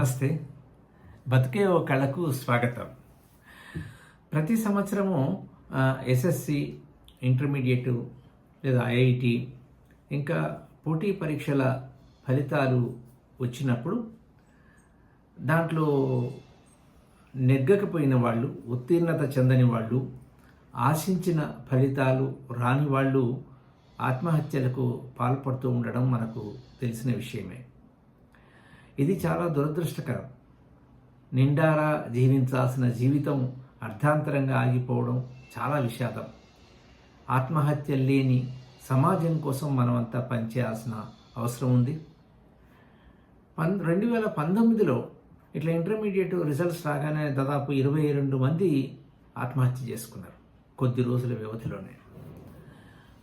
నమస్తే. బతికే ఓ కళకు స్వాగతం. ప్రతి సంవత్సరము ఎస్ఎస్సి, ఇంటర్మీడియట్ లేదా ఐఐటి ఇంకా పోటీ పరీక్షల ఫలితాలు వచ్చినప్పుడు దాంట్లో నెగ్గకపోయిన వాళ్ళు, ఉత్తీర్ణత చెందని వాళ్ళు, ఆశించిన ఫలితాలు రాని వాళ్ళు ఆత్మహత్యలకు పాల్పడుతూ ఉండడం మనకు తెలిసిన విషయమే. ఇది చాలా దురదృష్టకరం. నిండారా జీవించాల్సిన జీవితం అర్ధాంతరంగా ఆగిపోవడం చాలా విషాదం. ఆత్మహత్య లేని సమాజం కోసం మనమంతా పనిచేయాల్సిన అవసరం ఉంది. 2019లో ఇట్లా ఇంటర్మీడియట్ రిజల్ట్స్ రాగానే దాదాపు 22 మంది ఆత్మహత్య చేసుకున్నారు కొద్ది రోజుల వ్యవధిలోనే.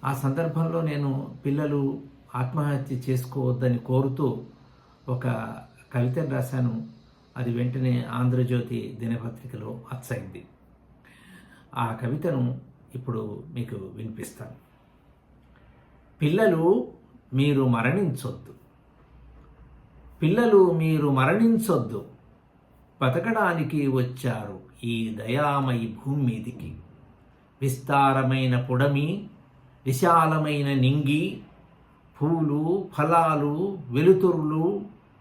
ఆ సందర్భంలో నేను పిల్లలు ఆత్మహత్య చేసుకోవద్దని కోరుతూ ఒక కవితను రాశాను. అది వెంటనే ఆంధ్రజ్యోతి దినపత్రికలో అచ్చయింది. ఆ కవితను ఇప్పుడు మీకు వినిపిస్తాను. పిల్లలు మీరు మరణించొద్దు, పిల్లలు మీరు మరణించొద్దు, బతకడానికి వచ్చారు ఈ దయామయి భూమి మీదికి. విస్తారమైన పుడమి, విశాలమైన నింగి, పూలు, ఫలాలు, వెలుతురులు,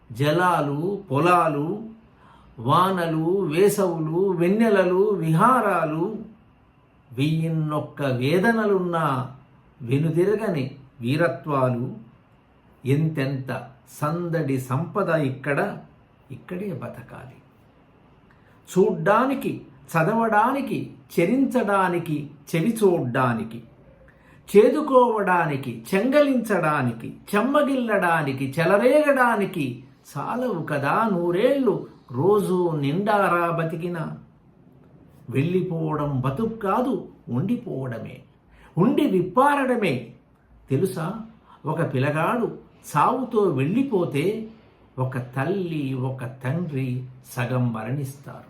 జలాలు, పొలాలు, వానలు, వేసవులు, వెన్నెలలు, విహారాలు, 1001 వేదనలున్న వెనుదిరగని వీరత్వాలు, ఎంతెంత సందడి సంపద ఇక్కడే బతకాలి. చూడ్డానికి, చదవడానికి, చరించడానికి, చెవి చూడ్డానికి, చేదుకోవడానికి, చెంగలించడానికి, చెమ్మగిల్లడానికి, చెలరేగడానికి చాలవు కదా 100 ఏళ్ళు రోజు నిండారా బతికిన. వెళ్ళిపోవడం బతుకు కాదు, ఉండిపోవడమే, ఉండి విప్పారడమే. తెలుసా, ఒక పిల్లగాడు సావుతో వెళ్ళిపోతే ఒక తల్లి, ఒక తండ్రి సగం మరణిస్తారు.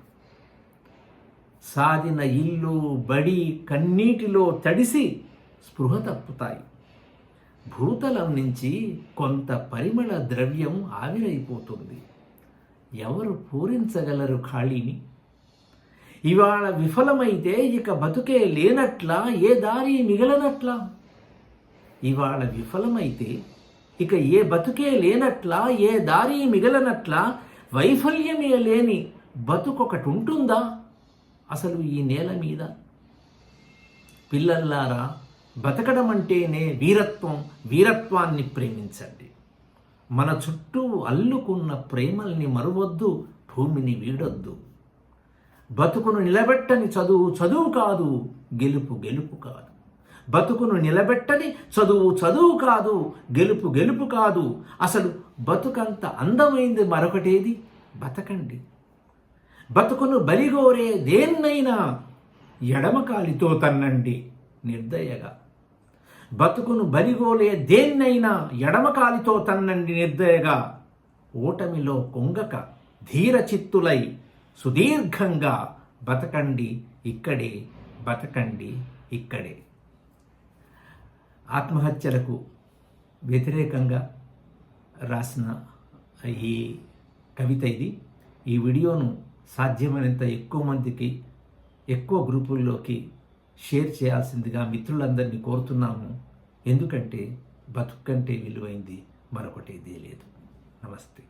సాదిన ఇల్లు, బడి కన్నీటిలో తడిసి స్పృహ తప్పుతాయి. భూతలం నుంచి కొంత పరిమళ ద్రవ్యం ఆవిరైపోతుంది. ఎవరు పూరించగలరు ఖాళీని? ఇవాళ విఫలమైతే ఇక బతుకే లేనట్లా, ఏ దారి మిగలనట్లా? ఇవాళ విఫలమైతే ఇక ఏ బతుకే లేనట్లా, ఏ దారి మిగలనట్లా? వైఫల్యమే లేని బతుకొకటి ఉంటుందా అసలు ఈ నేల మీద? పిల్లల్లారా, బతకడం అంటేనే వీరత్వం. వీరత్వాన్ని ప్రేమించండి. మన చుట్టూ అల్లుకున్న ప్రేమల్ని మరువొద్దు, భూమిని వీడొద్దు. బతుకును నిలబెట్టని చదువు చదువు కాదు, గెలుపు గెలుపు కాదు. బతుకును నిలబెట్టని చదువు చదువు కాదు, గెలుపు గెలుపు కాదు. అసలు బతుకంత అందమైంది మరొకటేది? బతకండి. బతుకును బలిగోరే దేన్నైనా ఎడమకాలితో తన్నండి నిర్దయగా. బతుకును బలిగోలే దేన్నైనా ఎడమకాలితో తన్నండి నిర్దయగా. ఓటమిలో కొంగక ధీర చిత్తులై సుదీర్ఘంగా బతకండి ఇక్కడే, బతకండి ఇక్కడే. ఆత్మహత్యలకు వ్యతిరేకంగా రాసిన ఈ కవిత ఇది. ఈ వీడియోను సాధ్యమైనంత ఎక్కువ మందికి, ఎక్కువ గ్రూపుల్లోకి షేర్ చేయాల్సిందిగా మిత్రులందరినీ కోరుతున్నాము. ఎందుకంటే బతుకు కంటే విలువైంది మరొకటి ఇదే లేదు. నమస్తే.